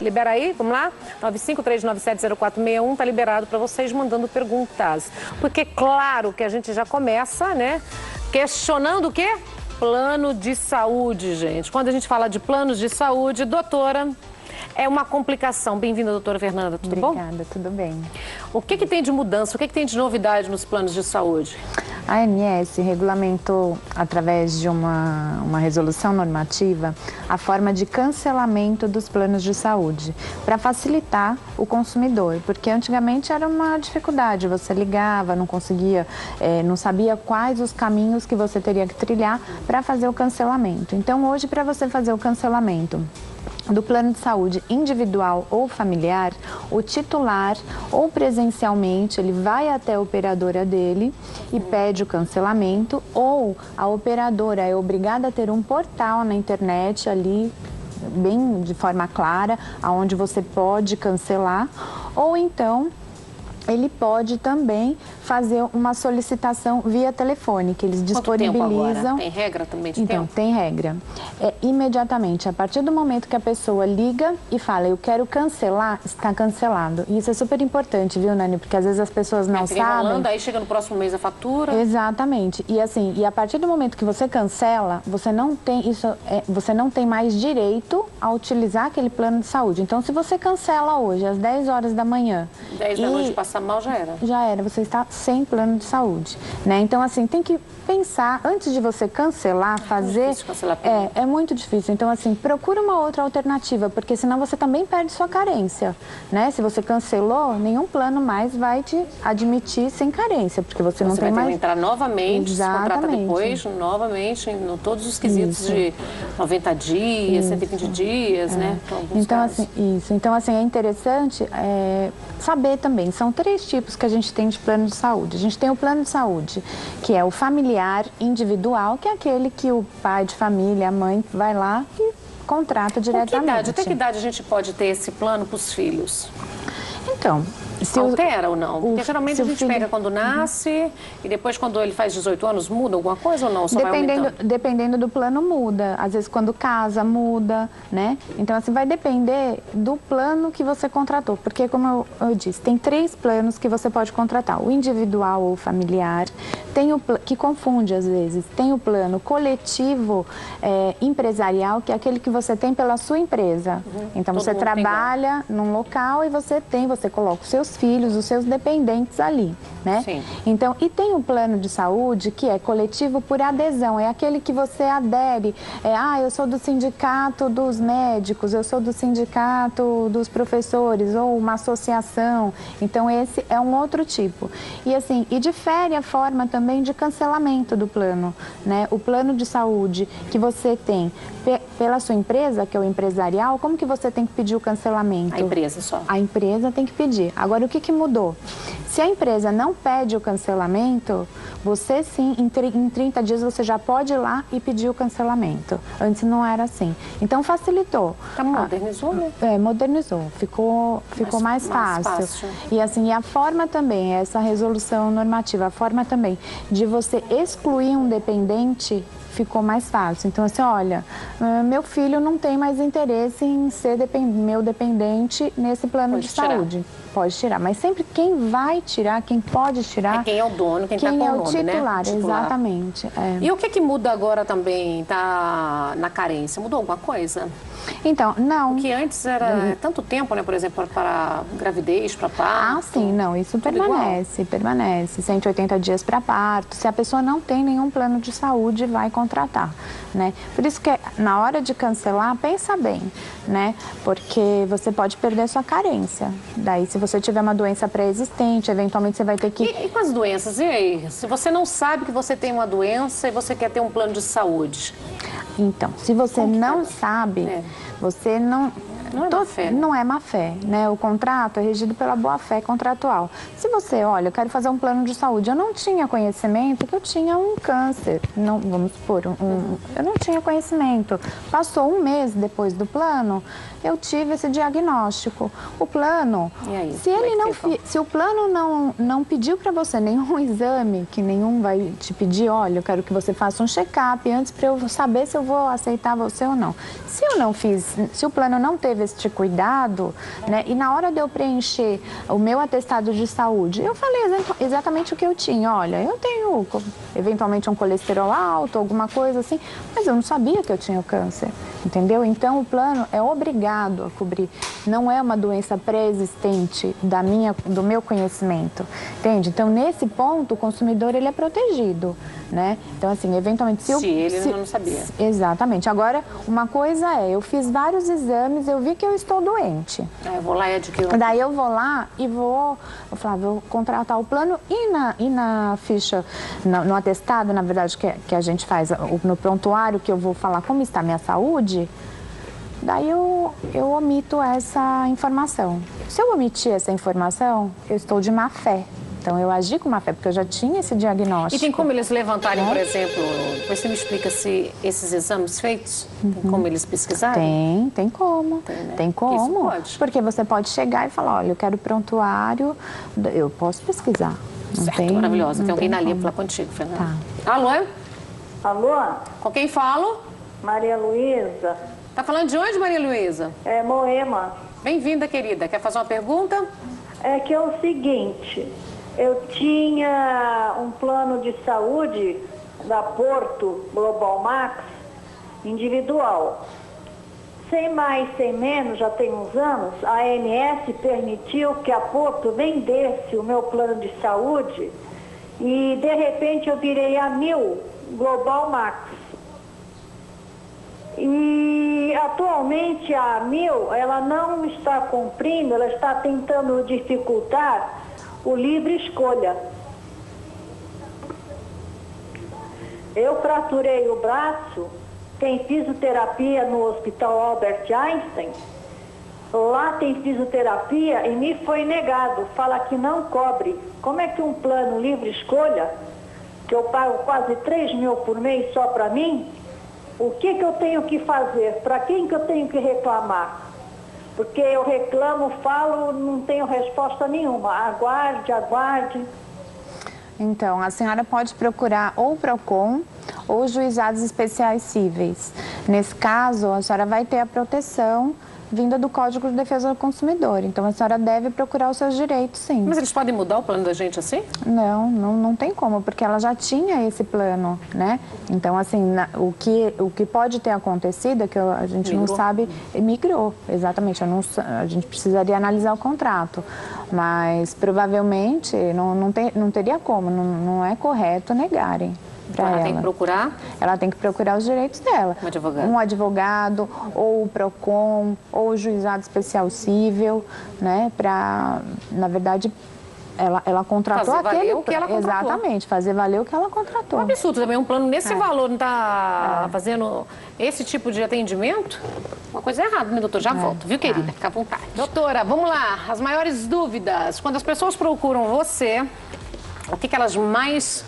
Libera aí, vamos lá? 953970461, tá liberado para vocês mandando perguntas. Porque claro que a gente já começa, né, questionando o quê? Plano de saúde, gente. Quando a gente fala de planos de saúde, doutora, é uma complicação. Bem-vinda, doutora Fernanda, tudo bom? Obrigada, tudo bem. O que tem de mudança, o que tem de novidade nos planos de saúde? A ANS regulamentou, através de uma resolução normativa, a forma de cancelamento dos planos de saúde, para facilitar o consumidor, porque antigamente era uma dificuldade, você ligava, não conseguia, não sabia quais os caminhos que você teria que trilhar para fazer o cancelamento. Então, hoje, para você fazer o cancelamento do plano de saúde individual ou familiar, o titular, ou presencialmente, ele vai até a operadora dele e pede o cancelamento, ou a operadora é obrigada a ter um portal na internet ali, bem de forma clara, onde você pode cancelar, ou então ele pode também fazer uma solicitação via telefone, que eles disponibilizam. Quanto tempo agora? Tem regra também de tempo? Tem regra. Imediatamente, a partir do momento que a pessoa liga e fala, eu quero cancelar, está cancelado. E isso é super importante, viu, Nani? Porque às vezes as pessoas não sabem. Enrolando, aí chega no próximo mês a fatura. Exatamente. E assim, e a partir do momento que você cancela, você não tem você não tem mais direito a utilizar aquele plano de saúde. Então, se você cancela hoje, às 10 horas da manhã... 10 da noite passar mal, já era. Já era, você está sem plano de saúde, né? Então, assim, tem que pensar, antes de você cancelar, fazer... É muito difícil. Então, assim, procura uma outra alternativa, porque senão você também perde sua carência, né? Se você cancelou, nenhum plano mais vai te admitir sem carência, porque você não tem mais... Você vai ter que entrar novamente, Exatamente. Se contrata depois, novamente, em todos os quesitos de 90 dias, 120 dias, né? Então, assim, Então, assim, é interessante saber também, são 3 tipos que a gente tem de plano de saúde. A gente tem o plano de saúde, que é o familiar individual, que é aquele que o pai de família, a mãe, vai lá e contrata diretamente. Até que idade a gente pode ter esse plano para os filhos? Então... Altera ou não? Porque geralmente a gente pega quando nasce e depois quando ele faz 18 anos muda alguma coisa ou não? Só Dependendo do plano muda. Às vezes quando casa muda, né? Então assim, vai depender do plano que você contratou. Porque como eu disse, tem 3 planos que você pode contratar. O individual ou familiar, tem o que confunde às vezes. Tem o plano coletivo empresarial, que é aquele que você tem pela sua empresa. Então você trabalha num local e você coloca os seus filhos, os seus dependentes ali, né? Sim. Então, e tem o plano de saúde que é coletivo por adesão, é aquele que você adere, eu sou do sindicato dos médicos, eu sou do sindicato dos professores, ou uma associação, então esse é um outro tipo. E assim, e difere a forma também de cancelamento do plano, né? O plano de saúde que você tem pela sua empresa, que é o empresarial, como que você tem que pedir o cancelamento? A empresa só. A empresa tem que pedir. Agora, o que mudou? Se a empresa não pede o cancelamento, você sim, em 30 dias, você já pode ir lá e pedir o cancelamento. Antes não era assim. Então, facilitou. Modernizou, né? Modernizou. Ficou mais fácil. E assim, e a forma também, essa resolução normativa, a forma também de você excluir um dependente ficou mais fácil. Então, assim, olha, meu filho não tem mais interesse em ser meu dependente nesse plano de saúde. Pode tirar, mas sempre quem vai tirar, quem pode tirar... É quem é o dono, quem está com o nome, né? Titular. Exatamente. E o que muda agora também, tá na carência? Mudou alguma coisa? Então, não. Porque antes era tanto tempo, né? Por exemplo, para gravidez, para parto. Sim, não. Isso permanece. 180 dias para parto. Se a pessoa não tem nenhum plano de saúde, vai contratar, né? Por isso que na hora de cancelar, pensa bem, né? Porque você pode perder sua carência. Daí, se você tiver uma doença pré-existente, eventualmente você vai ter que... E com as doenças? E aí? Se você não sabe que você tem uma doença e você quer ter um plano de saúde? Então, se você não sabe, você não... Não é má fé. Não é má fé, né? O contrato é regido pela boa-fé contratual. Se você, olha, eu quero fazer um plano de saúde, eu não tinha conhecimento que eu tinha um câncer, não, vamos supor, eu não tinha conhecimento. Passou um mês depois do plano, eu tive esse diagnóstico. O plano, se o plano não pediu para você nenhum exame, que nenhum vai te pedir, olha, eu quero que você faça um check-up antes para eu saber se eu vou aceitar você ou não. Se eu não fiz, se o plano não teve teve este cuidado, né? E na hora de eu preencher o meu atestado de saúde, eu falei exatamente o que eu tinha. Olha, eu tenho eventualmente um colesterol alto, alguma coisa assim, mas eu não sabia que eu tinha o câncer, entendeu? Então o plano é obrigado a cobrir. Não é uma doença pré-existente do meu conhecimento, entende? Então nesse ponto o consumidor ele é protegido, né? Então assim, eventualmente se ele não sabia. Exatamente. Agora, uma coisa é, eu fiz vários exames, eu vi que eu estou doente. Eu vou lá e adquiro. Daí eu vou lá e vou contratar o plano e na ficha, no atestado, na verdade, que a gente faz, no prontuário, que eu vou falar como está a minha saúde, daí eu omito essa informação. Se eu omitir essa informação, eu estou de má fé. Então, eu agi com má fé, porque eu já tinha esse diagnóstico. E tem como eles levantarem, por exemplo, você me explica se esses exames feitos, tem como eles pesquisarem? Tem como. Tem, né? Tem como. Isso pode. Porque você pode chegar e falar, olha, eu quero prontuário, eu posso pesquisar. Certo, maravilhosa. Tem alguém na linha para falar contigo, Fernanda. Tá. Alô? Alô? Com quem falo? Maria Luísa. Tá falando de onde, Maria Luísa? É Moema. Bem-vinda, querida. Quer fazer uma pergunta? É que é o seguinte, eu tinha um plano de saúde da Porto Global Max individual. Sem mais, sem menos, já tem uns anos, a ANS permitiu que a Porto vendesse o meu plano de saúde e, de repente, eu virei a 1000 Global Max. E, atualmente, a 1000, ela não está cumprindo, ela está tentando dificultar o livre escolha. Eu fraturei o braço, tem fisioterapia no Hospital Albert Einstein. Lá tem fisioterapia e me foi negado, fala que não cobre. Como é que um plano livre escolha, que eu pago quase 3.000 por mês só para mim, o que eu tenho que fazer? Para quem que eu tenho que reclamar? Porque eu reclamo, falo, não tenho resposta nenhuma. Aguarde, aguarde. Então, a senhora pode procurar ou o PROCON ou os juizados especiais cíveis. Nesse caso, a senhora vai ter a proteção vinda do Código de Defesa do Consumidor. Então, a senhora deve procurar os seus direitos, sim. Mas eles podem mudar o plano da gente assim? Não tem como, porque ela já tinha esse plano, né? Então, assim, o que pode ter acontecido é que a gente não sabe, migrou, exatamente. A gente precisaria analisar o contrato, mas provavelmente não teria como, não é correto negarem. Ela tem que procurar? Ela tem que procurar os direitos dela. Um advogado. Um advogado, ou o PROCON, ou o juizado especial cível, né? Para, na verdade, ela contratou fazer valer o que ela contratou. Exatamente, fazer valer o que ela contratou. Um absurdo também, um plano nesse valor não está fazendo esse tipo de atendimento? Uma coisa errada, né, doutor? Já volto, viu, querida? Fica à vontade. Doutora, vamos lá. As maiores dúvidas. Quando as pessoas procuram você, o que elas mais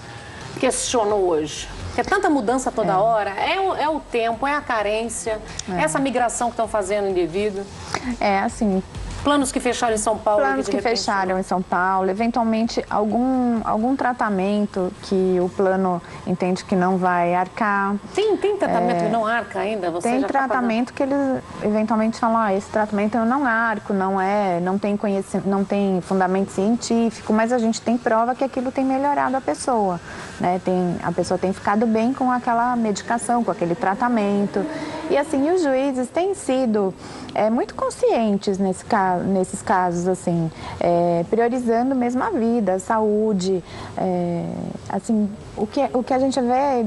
questionam hoje? Porque é tanta mudança toda hora, é o tempo, é a carência, essa migração que estão fazendo indevido. Assim... Planos que fecharam em São Paulo. Planos que fecharam em São Paulo, eventualmente algum tratamento que o plano entende que não vai arcar. Tem tratamento que não arca ainda? Você tem já tratamento que eles eventualmente falam, esse tratamento eu não arco, não tem conhecimento, não tem fundamento científico, mas a gente tem prova que aquilo tem melhorado a pessoa, né? A pessoa tem ficado bem com aquela medicação, com aquele tratamento. E assim, os juízes têm sido muito conscientes nesses casos, assim, priorizando mesmo a vida, a saúde. Assim, o que a gente vê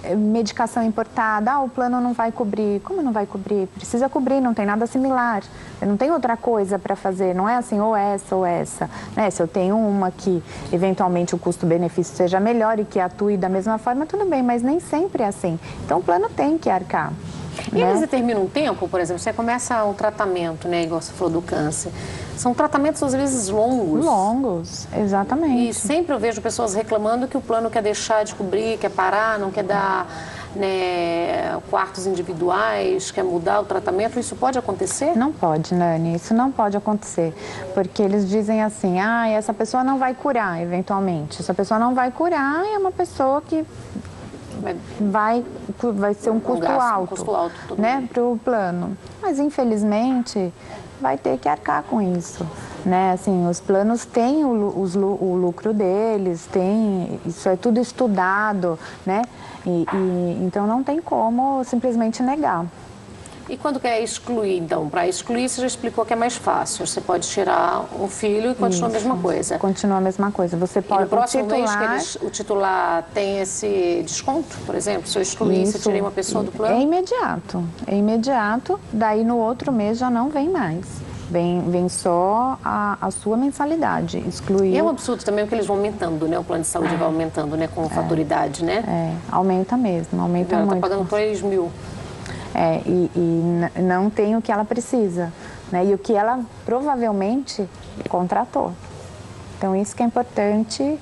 é medicação importada, o plano não vai cobrir. Como não vai cobrir? Precisa cobrir, não tem nada similar. Não tem outra coisa para fazer, não é assim, ou essa, né? Se eu tenho uma que eventualmente o custo-benefício seja melhor e que atue da mesma forma, tudo bem, mas nem sempre é assim. Então o plano tem que arcar. E eles determinam um tempo, por exemplo, você começa um tratamento, né, igual você falou do câncer. São tratamentos, às vezes, longos. Longos, exatamente. E sempre eu vejo pessoas reclamando que o plano quer deixar de cobrir, quer parar, não quer dar, né, quartos individuais, quer mudar o tratamento. Isso pode acontecer? Não pode, Nani, isso não pode acontecer. Porque eles dizem assim, essa pessoa não vai curar, eventualmente. Essa pessoa não vai curar é uma pessoa que vai ser um custo alto, custo alto né, para o plano. Mas, infelizmente, vai ter que arcar com isso. Né? Assim, os planos têm o lucro deles, isso é tudo estudado, né? Então não tem como simplesmente negar. E quando quer excluir, então? Para excluir, você já explicou que é mais fácil. Você pode tirar um filho e continua a mesma coisa. Continua a mesma coisa. Você pode, e no próximo mês que o titular tem esse desconto, por exemplo? Se eu excluir, se eu tirei uma pessoa do plano? É imediato. É imediato. Daí no outro mês já não vem mais. Vem só a sua mensalidade, excluir. E é um absurdo também porque eles vão aumentando, né? O plano de saúde vai aumentando, né? Com faturidade, né? Aumenta mesmo, aumenta muito. Ela está pagando 3 mil. E não tem o que ela precisa, né? E o que ela provavelmente contratou. Então, isso que é importante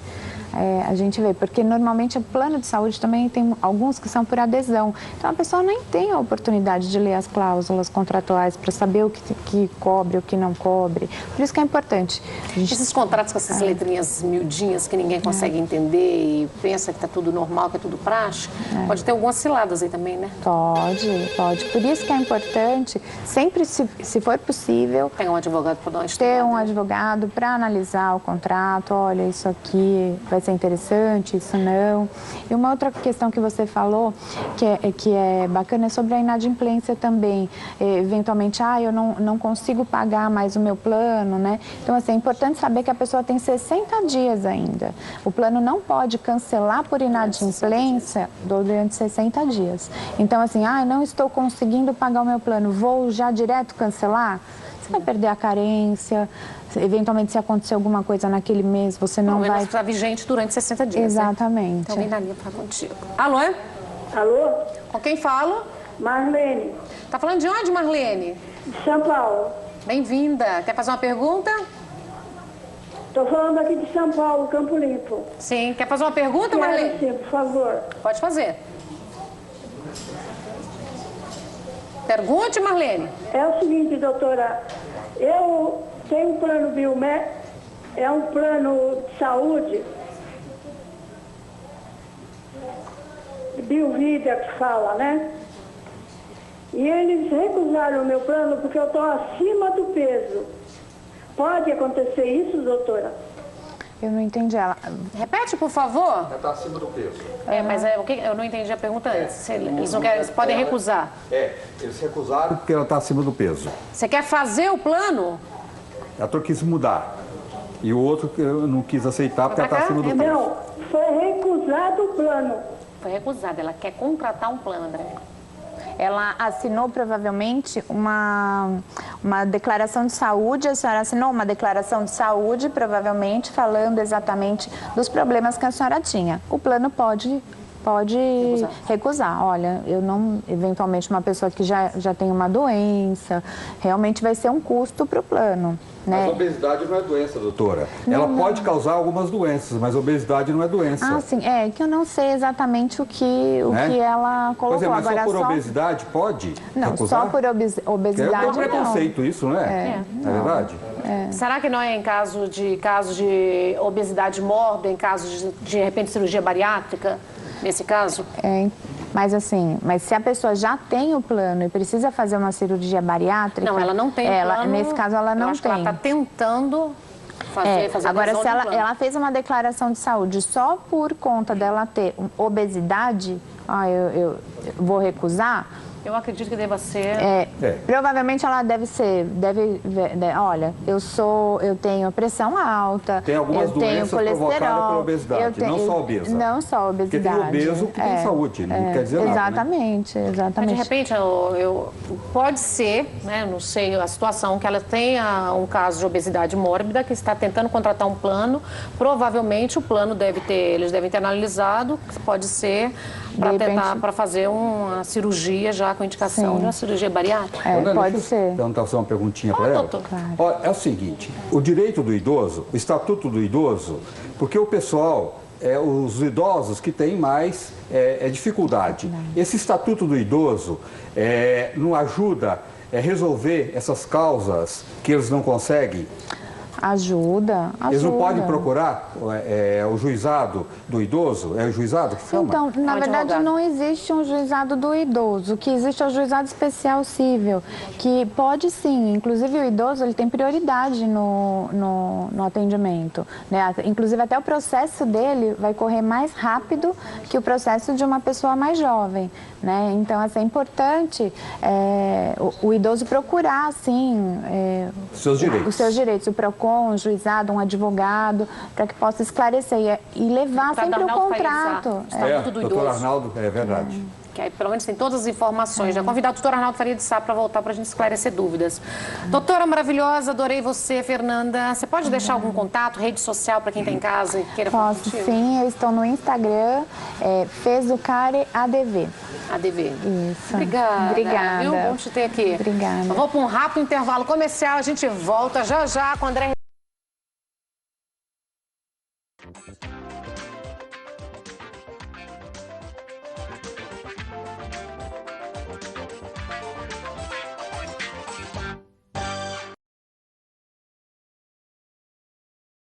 a gente ver, porque normalmente o plano de saúde também tem alguns que são por adesão. Então, a pessoa nem tem a oportunidade de ler as cláusulas contratuais para saber o que cobre, o que não cobre. Por isso que é importante. Esses contratos com essas letrinhas miudinhas que ninguém consegue entender e pensa que está tudo normal, que é tudo praxe, pode ter algumas ciladas aí também, né? Pode. Por isso que é importante, sempre, se for possível, ter um advogado para dar uma estudada. Ter um advogado para analisar o contrato, olha, isso aqui vai ser interessante, isso não. E uma outra questão que você falou, que é bacana, é sobre a inadimplência também. Eventualmente, eu não consigo pagar mais o meu plano, né? Então, assim, é importante saber que a pessoa tem 60 dias ainda. O plano não pode cancelar por inadimplência durante 60 dias. Então, assim, não estou conseguindo pagar o meu plano, vou já direto cancelar? Você vai perder a carência. Eventualmente, se acontecer alguma coisa naquele mês, você não vai... estar vigente durante 60 dias. Exatamente. Né? Então, vem na linha para contigo. Alô? Alô? Com quem falo? Marlene. Tá falando de onde, Marlene? De São Paulo. Bem-vinda. Quer fazer uma pergunta? Estou falando aqui de São Paulo, Campo Limpo. Sim. Quer fazer uma pergunta, Marlene? Sim, por favor. Pode fazer. Pergunte, Marlene. É o seguinte, doutora. Eu tenho um plano biomédico, é um plano de saúde, Biovida que fala, né? E eles recusaram o meu plano porque eu estou acima do peso. Pode acontecer isso, doutora? Eu não entendi ela. Repete, por favor. Ela está acima do peso. Mas eu não entendi a pergunta antes. Eles não querem, eles podem recusar. Eles recusaram porque ela está acima do peso. Você quer fazer o plano? A outra quis mudar. E o outro que eu não quis aceitar porque ela está acima do peso. Não, foi recusado o plano. Foi recusado. Ela quer contratar um plano, André. Ela assinou provavelmente uma declaração de saúde, a senhora assinou uma declaração de saúde, provavelmente falando exatamente dos problemas que a senhora tinha. O plano pode recusar. Olha, eu não, eventualmente uma pessoa que já tem uma doença, realmente vai ser um custo para o plano. Né? Mas obesidade não é doença, doutora. Ela pode causar algumas doenças, mas obesidade não é doença. Sim, que eu não sei exatamente o que ela colocou. Pois é, mas agora, só por obesidade pode Não, recusar? só por obesidade É um preconceito isso, não é? É verdade? Será que não é em caso de obesidade mórbida, em caso de repente, cirurgia bariátrica? Nesse caso? Mas se a pessoa já tem o plano e precisa fazer uma cirurgia bariátrica... Não, ela não tem o plano. Nesse caso, ela não tem. Ela está tentando fazer agora, se ela fez uma declaração de saúde só por conta dela ter obesidade, eu vou recusar... Eu acredito que deva ser... Provavelmente ela olha, eu tenho pressão alta, tem algumas eu tenho doenças provocadas pela obesidade, não só obesa. Não só obesidade. Porque tem obeso que tem saúde, não quer dizer nada, exatamente, né? Mas de repente, pode ser, né, não sei a situação, que ela tenha um caso de obesidade mórbida, que está tentando contratar um plano, provavelmente o plano eles devem ter analisado, que pode ser para fazer uma cirurgia já com indicação de uma cirurgia bariátrica. Pode ser. Então, fazer uma perguntinha para ela? Doutor. Claro. Olha, é o seguinte, o direito do idoso, o estatuto do idoso, porque o pessoal, os idosos que têm mais dificuldade. Esse estatuto do idoso não ajuda a resolver essas causas que eles não conseguem? Ajuda. Eles não podem procurar o juizado do idoso? É o juizado que chama? Então, na verdade, não existe um juizado do idoso. O que existe é o juizado especial civil, que pode sim, inclusive o idoso ele tem prioridade no atendimento, né? Inclusive até o processo dele vai correr mais rápido que o processo de uma pessoa mais jovem, né? Então, assim, é importante o idoso procurar, sim, os seus direitos, o PROCON, um juizado, um advogado, para que possa esclarecer e levar sempre o contrato. Doutor Arnaldo, é verdade. Que aí, pelo menos, tem todas as informações. Já convidar o doutor Arnaldo Faria de Sá para voltar para a gente esclarecer dúvidas. Doutora maravilhosa, adorei você, Fernanda. Você pode deixar algum contato, rede social para quem está em casa e queira falar contigo? Posso, sim. Eu estou no Instagram, Fezucare ADV. ADV. Isso. Obrigada. Viu? Bom te ter aqui. Obrigada. Eu vou para um rápido intervalo comercial. A gente volta já com o André.